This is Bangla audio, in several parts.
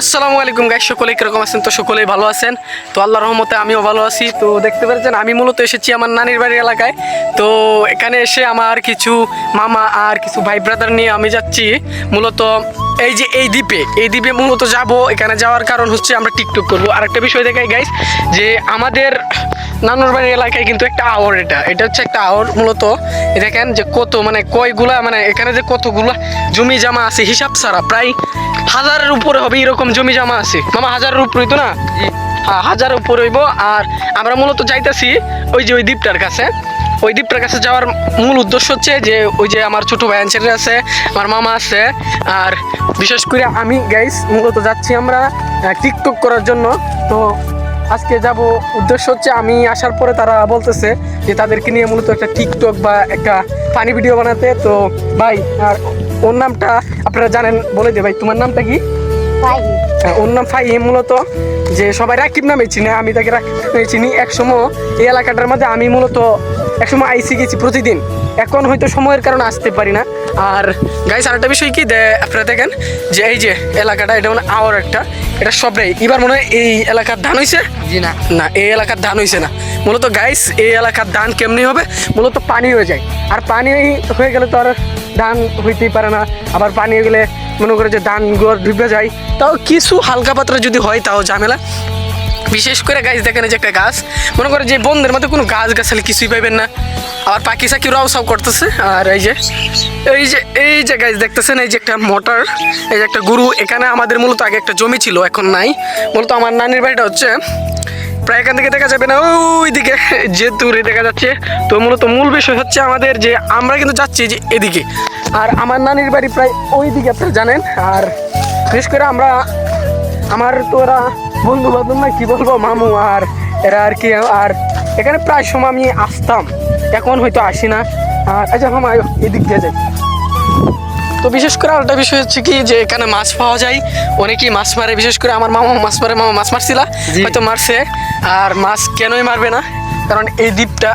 আসসালামু আলাইকুম গাইস, সকলে কিরকম আছেন? তো সকলেই ভালো আছেন। তো আল্লাহর রহমতে আমিও ভালো আছি। তো দেখতে পাচ্ছেন আমি মূলত এসেছি আমার নানির বাড়ির এলাকায়। তো এখানে এসে আমার কিছু মামা আর কিছু ভাই ব্রাদার নিয়ে আমি যাচ্ছি মূলত এই দ্বীপে মূলত যাব। এখানে যাওয়ার কারণ হচ্ছে আমরা টিকটক করবো। আর একটা বিষয় দেখাই গাইস, যে আমাদের নানুর বাড়ির এলাকায় কিন্তু একটা আওয়ার, এটা হচ্ছে একটা আওয়ার। মূলত দেখেন যে কত কয়গুলা এখানে যে কতগুলা জমি জমা আছে হিসাব ছাড়া, প্রায় হাজারের উপরে হবে এরকম জমি জমা আছে। মামা হাজারের উপরে তো না? হ্যাঁ, হাজারের উপরে হইব। আর আমরা মূলত যাইতেছি ওই দ্বীপটার কাছে। ওই দ্বীপটার কাছে যাওয়ার মূল উদ্দেশ্য হচ্ছে যে ওই যে আমার ছোটো ভাই আনসার আছে, আমার মামা আছে, আর বিশেষ করে আমি গাইস মূলত যাচ্ছি আমরা টিকটক করার জন্য। তো আজকে যাব, উদ্দেশ্য হচ্ছে আমি আসার পরে তারা বলতেছে যে তাদেরকে নিয়ে মূলত একটা টিকটক বা একটা ফানি ভিডিও বানাতে। তো ভাই, আর ওর নামটা আপনারা জানেন, বলে দে ভাই, তোমার নামটা কি? ওর নাম ফাহিম। মূলত যে সবাই রাকিব নামে চিনে, আমি তাকে রাকিব নামে চিনি। একসময় এই এলাকাটার মধ্যে আমি মূলত একসময় আইসি গেছি প্রতিদিন, এখন হয়তো সময়ের কারণে আসতে পারি না। আর গাইস আরেকটা বিষয় কি, আপনারা দেখেন যে এই যে এলাকাটা, এটা মানে আওয়ার একটা, এটা সবটাই এবার মনে হয় এই এলাকার ধান হয়েছে। জি না, না এই এলাকার ধান হয়েছে না। মূলত গাইস এই এলাকার ধান কেমনি হবে, মূলত পানি হয়ে যায়। আর পানি হয়ে গেলে তো আর ধান হইতেই পারে না। আবার পানি হয়ে গেলে মনে করে যে ধানগুলো ডুবে যায়, তাও কিছু হালকা পাত্রা যদি হয় তাও ঝামেলা। বিশেষ করে গাছ দেখেন যে একটা গাছ, মনে করে যে বন্ধের মধ্যে কোনো গাছ গাছালে কিছুই পাইবেন না। আবার পাখি সাকিরাও সব করতেছে। আর এই যে গাছ দেখতেছেন, এই যে একটা মোটর, এই যে একটা গরু। এখানে আমাদের মূলত আগে একটা জমি ছিল, এখন নাই। মূলত আমার নানির বাড়িটা হচ্ছে প্রায় এখান থেকে দেখা যাবে না, ওইদিকে যে দূরে দেখা যাচ্ছে। তো মূলত মূল বিষয় হচ্ছে আমাদের যে আমরা কিন্তু যাচ্ছি যে এদিকে, আর আমার নানির বাড়ি প্রায় ওই দিকে, আপনারা জানেন। আর বিশেষ করে আমার তো এরা বন্ধু বান্ধব না, কি বলবো, মামু আর এরা আর কি। আর এখানে প্রায় সময় আমি আসতাম, এখন হয়তো আসি না। আর আচ্ছা মামা, এদিক দিয়ে যাই। তো বিশেষ করে আরেকটা বিষয় হচ্ছে কি, যে এখানে মাছ পাওয়া যায়, অনেকেই মাছ মারে। বিশেষ করে আমার মামা মাছ মারে, মামা মাছ মারছিলা, হয়তো মারছে। আর মাছ কেনই মারবে না, কারণ এই দ্বীপটা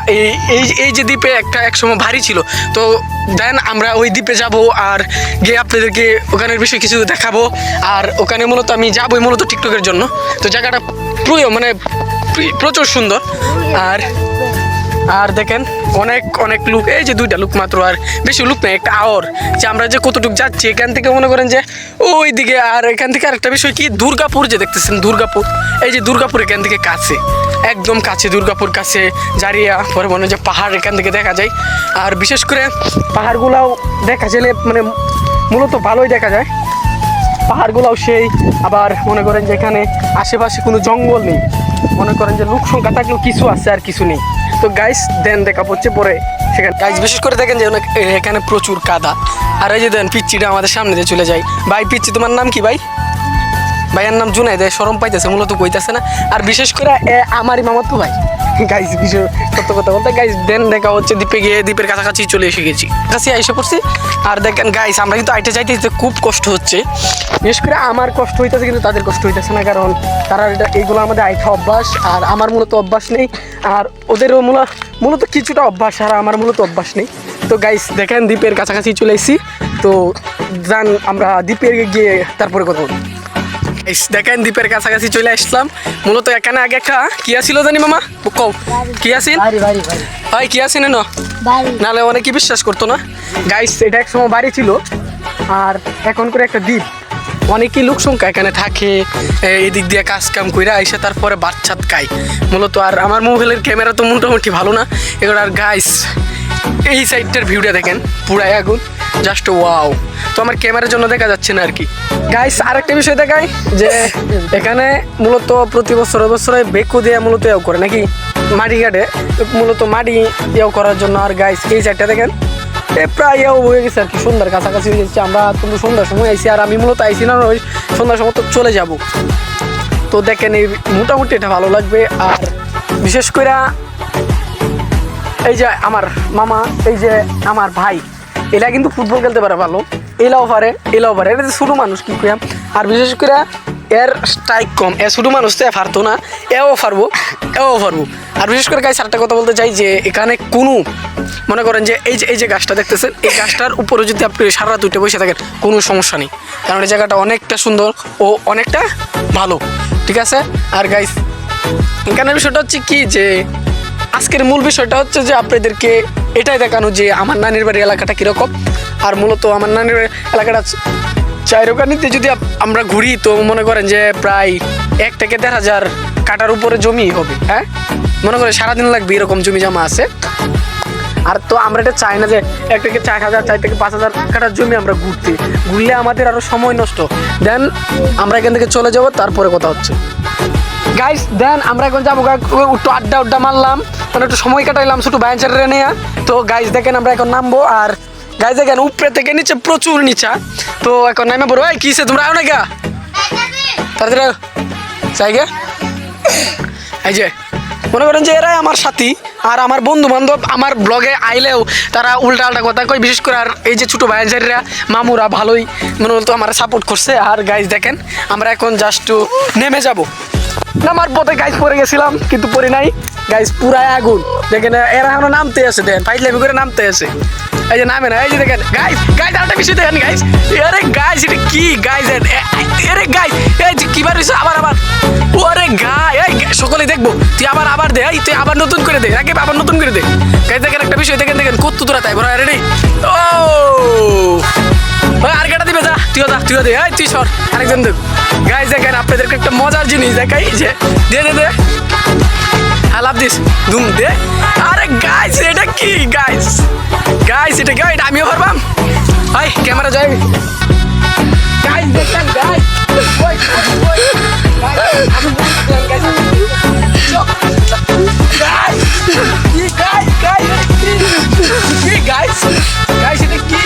এই যে দ্বীপে একসময় ভারী ছিল। তো দেন আমরা ওই দ্বীপে যাব, আর গিয়ে আপনাদেরকে ওখানের বিষয়ে কিছু দেখাবো। আর ওখানে মূলত আমি যাবোই মূলত টিকটকের জন্য। তো জায়গাটা প্রচুর সুন্দর। আর দেখেন অনেক লোক, এই যে দুইটা লোক মাত্র, আর বেশি লোক নেই, একটা আওয়ার। যে আমরা যে কতটুকু যাচ্ছি এখান থেকে মনে করেন যে ওই দিকে। আর এখান থেকে আরেকটা বিষয় কি, দুর্গাপুর যে দেখতেছেন, দুর্গাপুর, এই যে দুর্গাপুর এখান থেকে কাছে, একদম কাছে। দুর্গাপুর কাছে জারিয়া, পরে মনে হয় যে পাহাড় এখান থেকে দেখা যায়। আর বিশেষ করে পাহাড়গুলাও দেখা গেলে মূলত ভালোই দেখা যায় পাহাড়গুলাও সেই। আবার মনে করেন যে এখানে আশেপাশে কোনো জঙ্গল নেই, মনে করেন যে লোক সংখ্যা থাকলেও কিছু আছে আর কিছু নেই। তো গাইস দেন দেখা পড়ছে পরে সেখানে। গাইস বিশেষ করে দেখেন যে এখানে প্রচুর কাদা। আর এই যে দেন পিচ্চিটা আমাদের সামনে দিয়ে চলে যায়। ভাই পিচ্চি, তোমার নাম কি ভাই? ভাইয়ের নাম জুনাই। দেয় শরম পাইতেছে, মূলত কইতেছে না। আর বিশেষ করে আমারই মামা তো ভাই। গাইস বিষয় সত্য কথা বলতে, গাইস দেন দেখা হচ্ছে দ্বীপে গিয়ে, দ্বীপের কাছাকাছি চলে গেছি, কাছে এসে পড়ছি। আর দেখেন গাইস আমরা কিন্তু আইতে যাইতে খুব কষ্ট হচ্ছে। বিশেষ করে আমার কষ্ট হইতেছে, কিন্তু তাদের কষ্ট হইতেছে না, কারণ তারা এইগুলো আমাদের আইটা অভ্যাস, আর আমার মূলত অভ্যাস নেই। আর ওদেরও মূলত কিছুটা অভ্যাস, আর আমার মূলত অভ্যাস নেই। তো গাইস দেখেন দ্বীপের কাছাকাছি চলে এসেছি। তো যান আমরা দ্বীপের গিয়ে তারপরে কথা বলবো। দেখেন দ্বীপের কাছাকাছি চলে আসলাম। মূলত এখানে আগে একটা কি আসছিল জানি মামা, কও কি আসিল ভাই, কি আসিল না, নাহলে অনেকে বিশ্বাস করতো না। গাইস এটা এক সময় বাড়ি ছিল, আর এখন করে একটা দ্বীপ। অনেকই লোক সংখ্যা এখানে থাকে, এদিক দিয়ে কাজ কাম কইরা এসে তারপরে বাচ্চাত খায় মূলত। আর আমার মোবাইলের ক্যামেরা তো মোটামুটি ভালো না এগুলো। আর গাইস এই সাইডটার ভিউটা দেখেন, পুরাই আগুন, জাস্ট ওয়াও। তো আমার ক্যামেরার জন্য দেখা যাচ্ছে না আর কি। গাইস আরেকটা বিষয় দেখায় যে এখানে মূলত প্রতি বছরে বেকু দিয়ে মূলত এও করে নাকি, মাটি কাটে মূলত মাটি এও করার জন্য। আর গাইস এই সাইডটা দেখেন প্রায় এও হয়ে গেছে আর কি, সন্ধ্যার কাছাকাছি হয়ে গেছে। আমরা কিন্তু সন্ধ্যার সময় আইসি, আর আমি মূলত আইসি না, ওই সন্ধ্যার সময় তো চলে যাব। তো দেখেন এই মোটামুটি এটা ভালো লাগবে। আর বিশেষ করে এই যে আমার মামা, এই যে আমার ভাই, এরা কিন্তু ফুটবল খেলতে পারে ভালো, এলাও পারে, এটা ছোটো মানুষ কি কইয়াম। আর বিশেষ করে এর স্ট্রাইক কম, এ ছোটো মানুষ তো পারতো না, এও পারবো। আর বিশেষ করে গাইস আরেকটা কথা বলতে চাই যে এখানে কোনো মনে করেন যে এই যে গাছটা দেখতেছেন, এই গাছটার উপরে যদি আপনি সারা রাত উঠে বসে থাকেন কোনো সমস্যা নেই, কারণ এই জায়গাটা অনেকটা সুন্দর ও অনেকটা ভালো, ঠিক আছে। আর গাইস এখানের বিষয়টা হচ্ছে কি যে আজকের মূল বিষয়টা হচ্ছে যে আপনাদেরকে এটাই দেখানো যে আমার নানির বাড়ির এলাকাটা কীরকম। আর মূলত আমার নানির বাড়ির এলাকাটা চাইরোকানিতে যদি আমরা ঘুরি তো মনে করেন যে প্রায় 1 থেকে 1,500 কাটার উপরে জমি হবে, হ্যাঁ মনে করেন সারাদিন লাগবে এরকম জমি জমা আছে। আর তো আমরা এটা চাই না যে 1 থেকে 4,000 4 থেকে 5,000 কাটার জমি আমরা ঘুরলে আমাদের আরও সময় নষ্ট। দেন আমরা এখান থেকে চলে যাব, তারপরে কথা হচ্ছে গাইস। দেন আমরা এখন যাবো একটু আড্ডা মারলাম, মানে একটু সময় কাটাইলাম ছোটো বায়ানচারে নিয়ে। তো গাইস দেখেন আমরা এখন নামবো, আর গাইস দেখেন উপরে থেকে নিচে প্রচুর নিচা। তো এখন নামে বলো এই কিসে তোমরা আও না গা তাড়াতাড়ি চাই গে। এই যে মনে করেন যে এরাই আমার সাথী আর আমার বন্ধু বান্ধব, আমার ব্লগে আইলেও তারা উল্টা কথা কয়, বিশেষ করে আর এই যে ছোটো ভাইজারিরা মামুরা ভালোই মনে বলতো আমার সাপোর্ট করছে। আর গাইস দেখেন আমরা এখন জাস্ট নেমে যাব, নামার পথে গাইস পরে গেছিলাম কিন্তু পরে নাই গাইস, পুরাই আগুন দেখেন এরা এখনো নামতে আছে, দেখেন ফাইজলামি করে নামতে আছে, এই যে নামে না, এই যে দেখেন গাইস আরেকটা বিষয় দেখেন গাইস, আরে গাইস এটা কি গাইস, আরে গাইস এই যে কিবার হইছে আবার ওরে গাই এই সকলে দেখবো, তুই আবার দে, এই তুই আবার নতুন করে দে, রাকিব আবার নতুন করে দে। গাইস দেখেন একটা বিষয় দেখেন কত দূরে তাই বড় রেডি। ও আর কেটা দিবে, যা তুইও দে, এই তুই সর আরেকজন দেখ। গাইস দেখেন আপনাদেরকে একটা মজার জিনিস দেখাই, যে দে I love this দুম দে। আরে গাইস এটা কি গাইস এটা কি, এটা আমিও পারবাম, হাই ক্যামেরা যাই গাইস দেখেন গাইস ওই গাইস এটা কি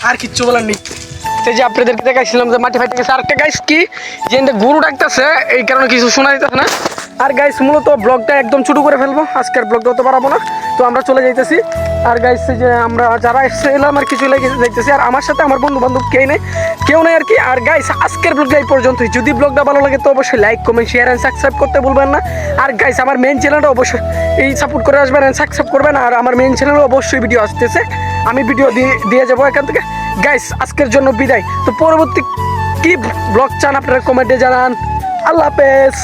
আর কিচ্ছু বলার নেই। সেই যে আপনাদেরকে দেখাইছিলাম যে মাটি ফাইটে গেছে, আরেকটা গাইস কি যে গরু ডাকতেছে এই কারণে কিছু শোনা যেতেছে না। আর গাইস মূলত ব্লগটা একদম ছোটো করে ফেলবো, আজকের ব্লগটা হতে পারবো না, তো আমরা চলে যাইতেছি। আর গাইস যে আমরা যারা এলাম আর কিছু যাইতেছি, আর আমার সাথে আমার বন্ধু বান্ধব কেউ নেই আর কি। আর গাইস আজকের ব্লগটা এই পর্যন্তই, যদি ব্লগটা ভালো লাগে তো অবশ্যই like comment share and subscribe করতে ভুলবেন না। আর গাইস আমার মেন চ্যানেলটা অবশ্যই এই সাপোর্ট করে আসবেন অ্যান্ড সাবস্ক্রাইব করবেন। আর আমার মেন চ্যানেলে অবশ্যই ভিডিও আসতেছে, আমি ভিডিও দিয়ে যাবো এখান থেকে। গাইস আজকের জন্য বিদায়, তো পরবর্তী কি ব্লগ চান আপনারা কমেন্টে জানান। আল্লাহ হাফেজ।